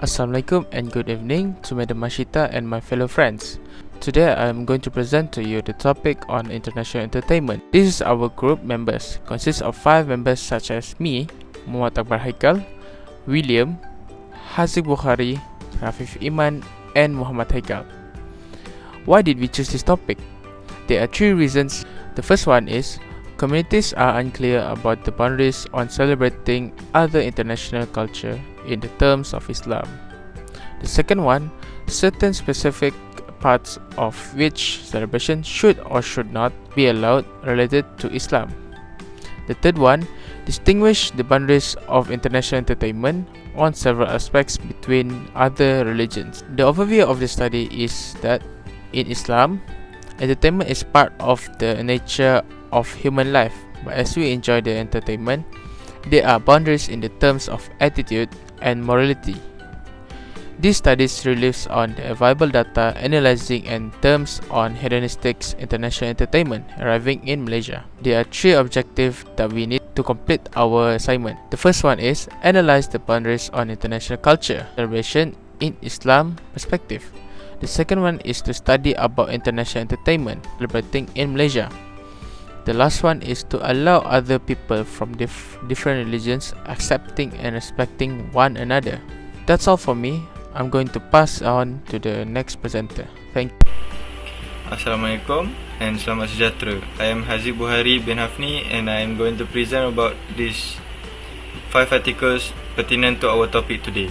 Assalamualaikum and good evening to Madam Mashita and my fellow friends. Today I am going to present to you the topic on international entertainment. This is our group members, consists of 5 members such as me, Muhammad Akbar Haikal, William, Haziq Bukhari, Rafif Iman and Muhammad Haikal. Why did we choose this topic? There are 3 reasons. The first one is communities are unclear about the boundaries on celebrating other international culture in the terms of Islam. The second one, certain specific parts of which celebration should or should not be allowed related to Islam. The third one, distinguish the boundaries of international entertainment on several aspects between other religions. The overview of the study is that in Islam, entertainment is part of the nature of human life, but as we enjoy the entertainment, there are boundaries in the terms of attitude and morality. These studies relies on the available data analyzing and terms on hedonistic international entertainment arriving in Malaysia. There are 3 objectives that we need to complete our assignment. The first one is analyze the boundaries on international culture celebration in Islam perspective. The second one is to study about international entertainment celebrating in Malaysia. The last one is to allow other people from different religions accepting and respecting one another. That's all for me. I'm going to pass on to the next presenter. Thank you. Assalamualaikum and selamat sejahtera. I am Haziq Bukhari bin Hafni and I am going to present about these 5 articles pertinent to our topic today.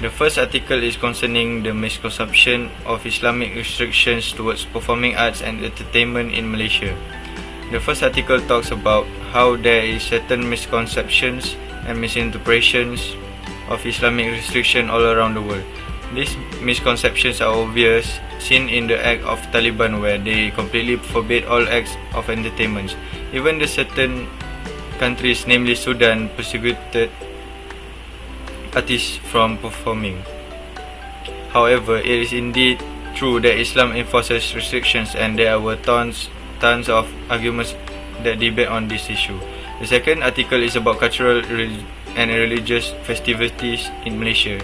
The first article is concerning the misconception of Islamic restrictions towards performing arts and entertainment in Malaysia. The first article talks about how there is certain misconceptions and misinterpretations of Islamic restriction all around the world. These misconceptions are obvious, seen in the act of Taliban where they completely forbade all acts of entertainment. Even the certain countries, namely Sudan, persecuted artists from performing. However, it is indeed true that Islam enforces restrictions and there were tons of arguments that debate on this issue. The second article is about cultural and religious festivities in Malaysia.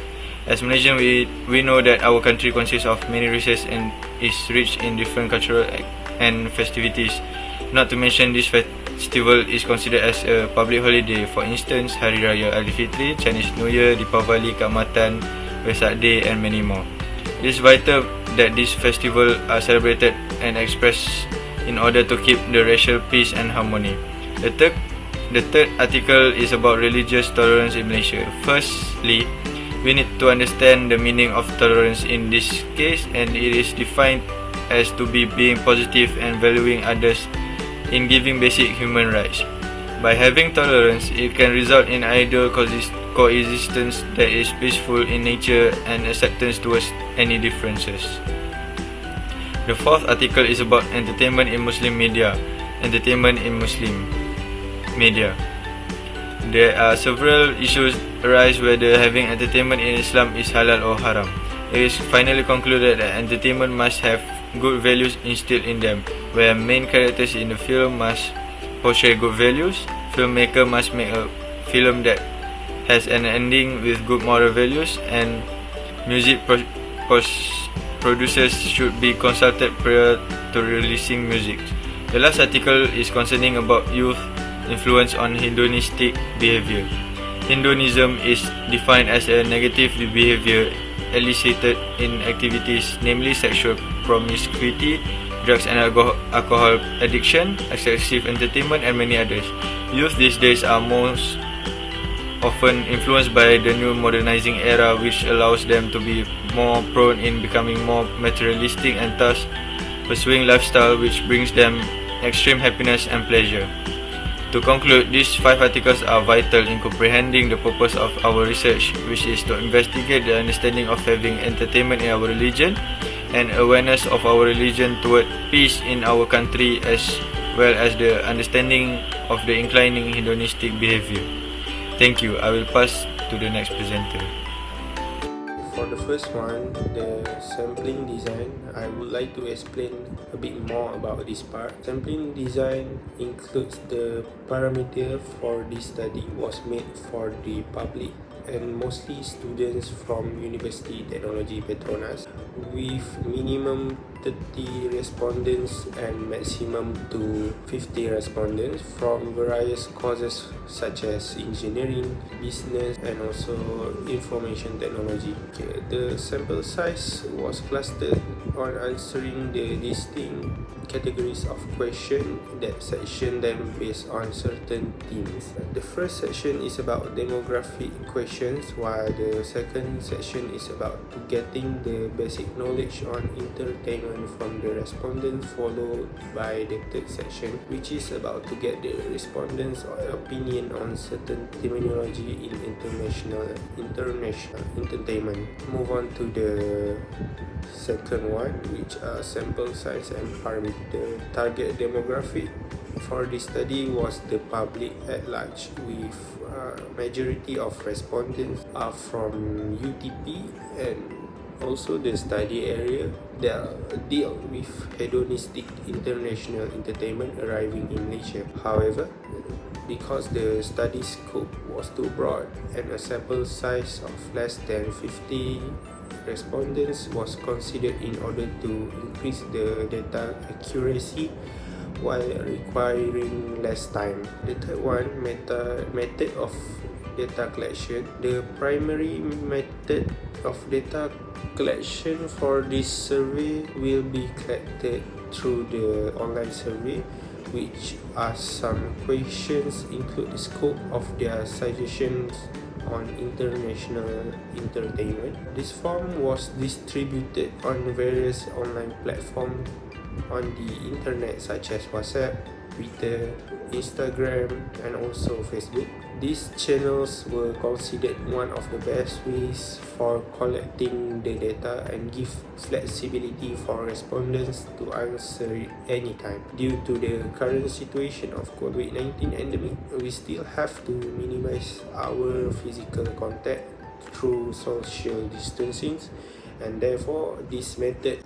As Malaysian, we know that our country consists of many races and is rich in different cultural and festivities. Not to mention this festival is considered as a public holiday. For instance, Hari Raya Aidilfitri, Chinese New Year, Deepavali, Kaamatan, Vesak Day and many more. It is vital that these festivals are celebrated and expressed in order to keep the racial peace and harmony. The third article is about religious tolerance in Malaysia. Firstly, we need to understand the meaning of tolerance in this case, and it is defined as to be being positive and valuing others in giving basic human rights. By having tolerance, it can result in ideal coexistence that is peaceful in nature and acceptance towards any differences. The fourth article is about entertainment in Muslim media. Entertainment in Muslim media. There are several issues arise whether having entertainment in Islam is halal or haram. It is finally concluded that entertainment must have good values instilled in them, where main characters in the film must portray good values. Filmmaker must make a film that has an ending with good moral values, and music producers should be consulted prior to releasing music. The last article is concerning about youth influence on hedonistic behavior. Hedonism is defined as a negative behavior elicited in activities, namely sexual promiscuity, drugs and alcohol addiction, excessive entertainment and many others. Youth these days are most often influenced by the new modernizing era, which allows them to be more prone in becoming more materialistic and thus pursuing lifestyle which brings them extreme happiness and pleasure. To conclude, these 5 articles are vital in comprehending the purpose of our research, which is to investigate the understanding of having entertainment in our religion and awareness of our religion toward peace in our country, as well as the understanding of the inclining hedonistic behavior. Thank you. I will pass to the next presenter. For For the first one, the sampling design, I would like to explain a bit more about this part. Sampling design includes the parameter for this study was made for the public and mostly students from University Technology Petronas with minimum 30 respondents and maximum to 50 respondents from various courses such as engineering, business and also information technology. Okay, the sample size was clustered on answering the distinct categories of question that section them based on certain themes. The first section is about demographic questions, while the second section is about getting the basic knowledge on entertainment from the respondents, followed by the third section, which is about to get the respondents' opinion on certain terminology in international entertainment. Move on to the second one, which are sample size and parameter. The target demographic for this study was the public at large, with majority of respondents are from UTP, and also the study area that deal with hedonistic international entertainment arriving in Malaysia. However, because the study scope was too broad and a sample size of less than 50 respondents was considered in order to increase the data accuracy while requiring less time. The third one, method of data collection. The primary method of data collection for this survey will be collected through the online survey, which asks some questions, include the scope of their suggestions on international entertainment. This form was distributed on various online platforms on the internet such as WhatsApp, Twitter, Instagram and also Facebook. These channels were considered one of the best ways for collecting the data and give flexibility for respondents to answer it anytime. Due to the current situation of COVID-19 endemic, we still have to minimize our physical contact through social distancing, and therefore this method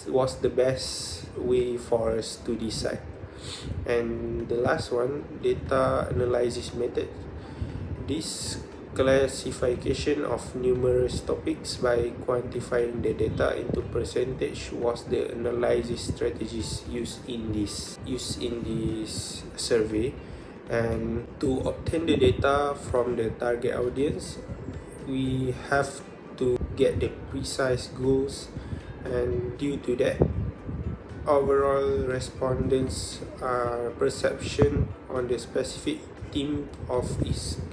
was the best way for us to decide. And the last one, data analysis method. This classification of numerous topics by quantifying the data into percentage was the analysis strategies used in this survey. And to obtain the data from the target audience, we have to get the precise goals, and due to that, overall respondents' perception on the specific theme of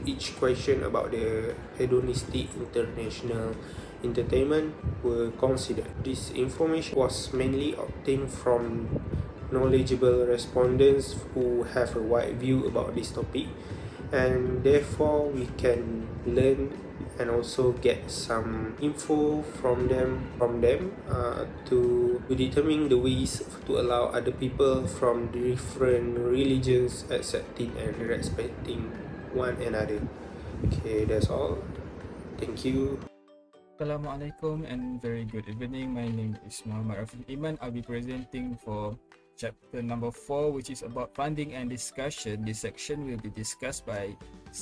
each question about the hedonistic international entertainment were considered. This information was mainly obtained from knowledgeable respondents who have a wide view about this topic, and therefore we can learn and also get some info from them to determine the ways to allow other people from different religions accepting and respecting one another. Okay, that's all. Thank you. Assalamualaikum and very good evening. My name is Muhammad Rafiq Iman. I'll be presenting for chapter number 4, which is about funding and discussion. This section will be discussed by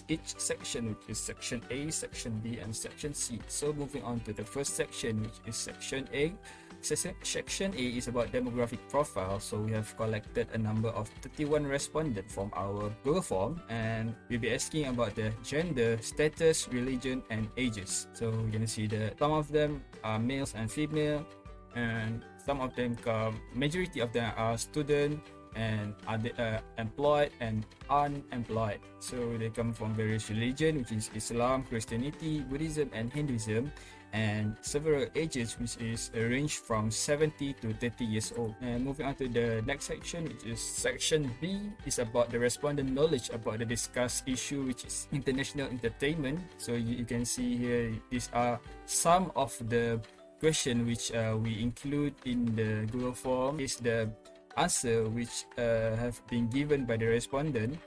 each section, which is section A, section B and section C. So moving on to the first section, which is section A. Section A is about demographic profile. So we have collected a number of 31 respondents from our Google form, and we'll be asking about the gender, status, religion and ages. So you're gonna see that some of them are males and female, and some of them majority of them are student and are employed and unemployed. So they come from various religion, which is Islam, Christianity, Buddhism and Hinduism, and several ages, which is a range from 70 to 30 years old. And moving on to the next section, which is section B, is about the respondent knowledge about the discussed issue, which is international entertainment. So you can see here, these are some of the question which we include in the Google form. Is the answer which have been given by the respondent,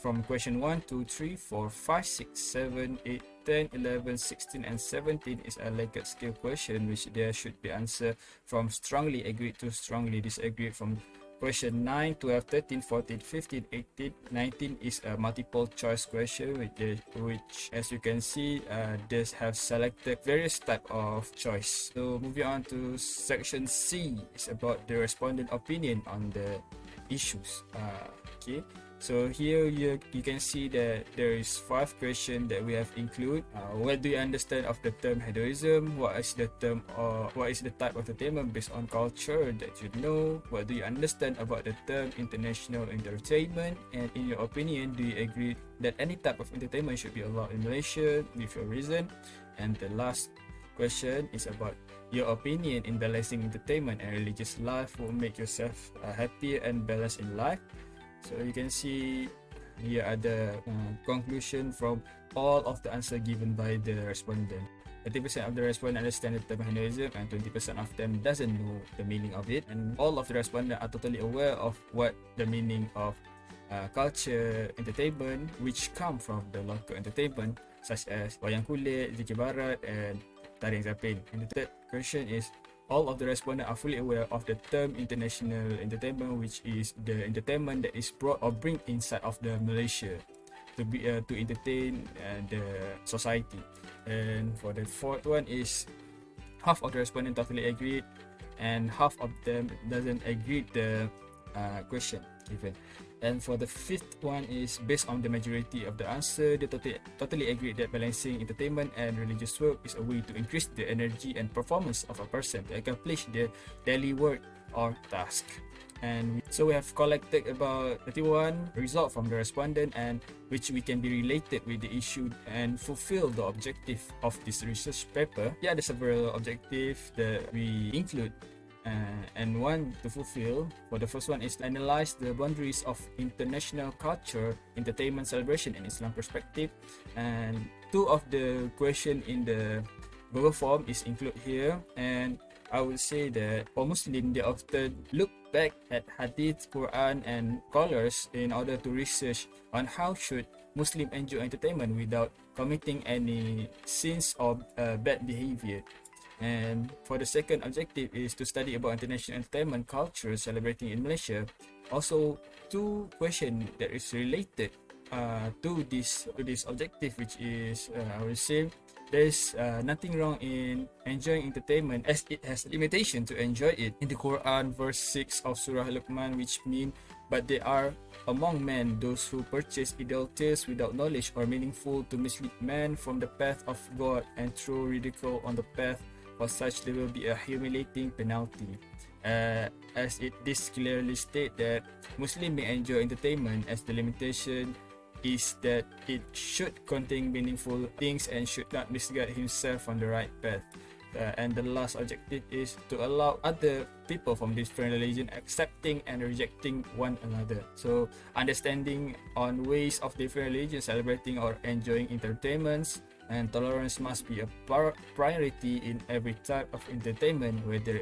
from question 1, 2, 3, 4, 5, 6, 7, 8, 10, 11, 16, and 17 is a Likert scale question, which there should be answer from strongly agreed to strongly disagreed. From question 9, 12, 13, 14, 15, 18, 19 is a multiple choice question, which as you can see, does have selected various type of choice. So moving on to section C, is about the respondent opinion on the issues. Okay, so here you can see that there is 5 questions that we have included. What do you understand of the term hedonism? What is the term, or what is the type of entertainment based on culture that you know? What do you understand about the term international entertainment? And in your opinion, do you agree that any type of entertainment should be allowed in Malaysia? With your reason. And the last question is about your opinion in balancing entertainment and religious life will make yourself happier and balanced in life. So you can see here are the conclusion from all of the answer given by the respondent. 30% of the respondent understand the term hedonism and 20% of them doesn't know the meaning of it. And all of the respondents are totally aware of what the meaning of culture entertainment, which come from the local entertainment such as wayang kulit, zikir barat, and tarian zapin. And the third question is, all of the respondents are fully aware of the term international entertainment, which is the entertainment that is brought or bring inside of the Malaysia to entertain the society. And for the fourth one is, half of the respondents totally agreed and half of them doesn't agree the question given. And for the fifth one is, based on the majority of the answer, they totally agree that balancing entertainment and religious work is a way to increase the energy and performance of a person to accomplish their daily work or task. And so we have collected about 31 results from the respondent, and which we can be related with the issue and fulfill the objective of this research paper. There are several objectives that we include and one to fulfill. For the first one is to analyze the boundaries of international culture, entertainment, celebration, and Islam perspective. And 2 of the question in the Google form is included here. And I would say that for Muslim, they often look back at Hadith, Quran, and scholars in order to research on how should Muslim enjoy entertainment without committing any sins or bad behavior. And for the second objective is to study about international entertainment culture celebrating in Malaysia. Also 2 questions that is related to this objective, which is I will say there's nothing wrong in enjoying entertainment as it has limitation to enjoy it. In the Quran, verse 6 of Surah Luqman, which mean, but they are among men those who purchase idol tales without knowledge or meaningful to mislead men from the path of God and throw ridicule on the path. For such, there will be a humiliating penalty. As this clearly state that Muslim may enjoy entertainment, as the limitation is that it should contain meaningful things and should not misguide himself on the right path. And the last objective is to allow other people from different religion accepting and rejecting one another. So understanding on ways of different religions celebrating or enjoying entertainments, and tolerance must be a priority in every type of entertainment, whether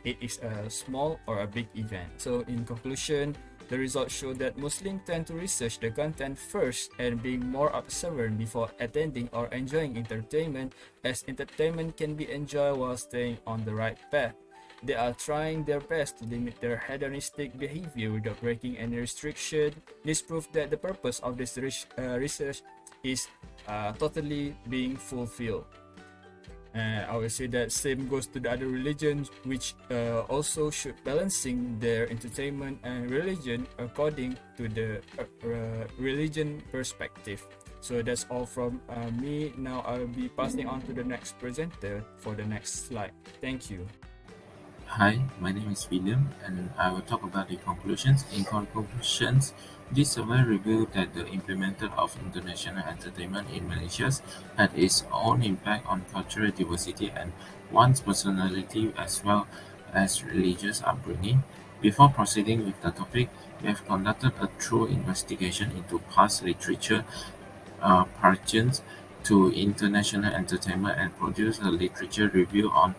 it is a small or a big event. So in conclusion, the results show that Muslims tend to research the content first and being more observant before attending or enjoying entertainment, as entertainment can be enjoyed while staying on the right path. They are trying their best to limit their hedonistic behavior without breaking any restriction. This proves that the purpose of this research is totally being fulfilled. I would say that same goes to the other religions, which also should balancing their entertainment and religion according to the religion perspective. So that's all from me. Now I'll be passing on to the next presenter for the next slide. Thank you. Hi, my name is William, and I will talk about the conclusions. In conclusions, this survey revealed that the implementation of international entertainment in Malaysia had its own impact on cultural diversity and one's personality as well as religious upbringing. Before proceeding with the topic, we have conducted a thorough investigation into past literature pertains to international entertainment and produced a literature review on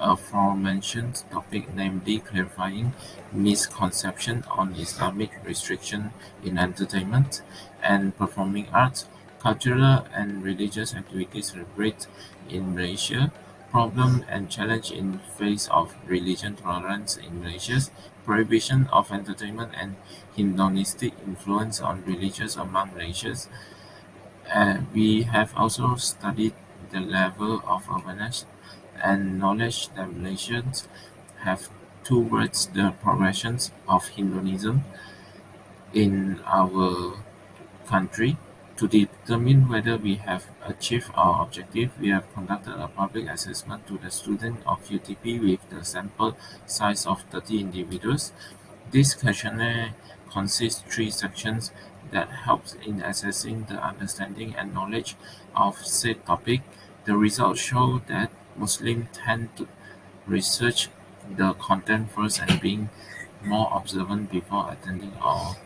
aforementioned topic, namely clarifying misconception on Islamic restriction in entertainment and performing arts, cultural and religious activities celebrated in Malaysia, problem and challenge in face of religion tolerance in Malaysia, prohibition of entertainment and hedonistic influence on religions among Malaysians. We have also studied the level of awareness and knowledge that Malaysians have towards the progressions of Hinduism in our country. To determine whether we have achieved our objective, we have conducted a public assessment to the students of UTP with the sample size of 30 individuals. This questionnaire consists three sections that helps in assessing the understanding and knowledge of said topic. The results show that Muslims tend to research the content first and being more observant before attending or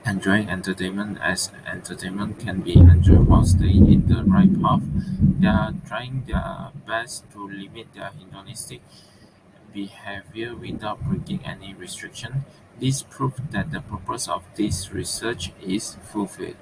enjoying entertainment, as entertainment can be enjoyed while staying in the right path. They are trying their best to limit their hedonistic behavior without breaking any restriction. This proves that the purpose of this research is fulfilled.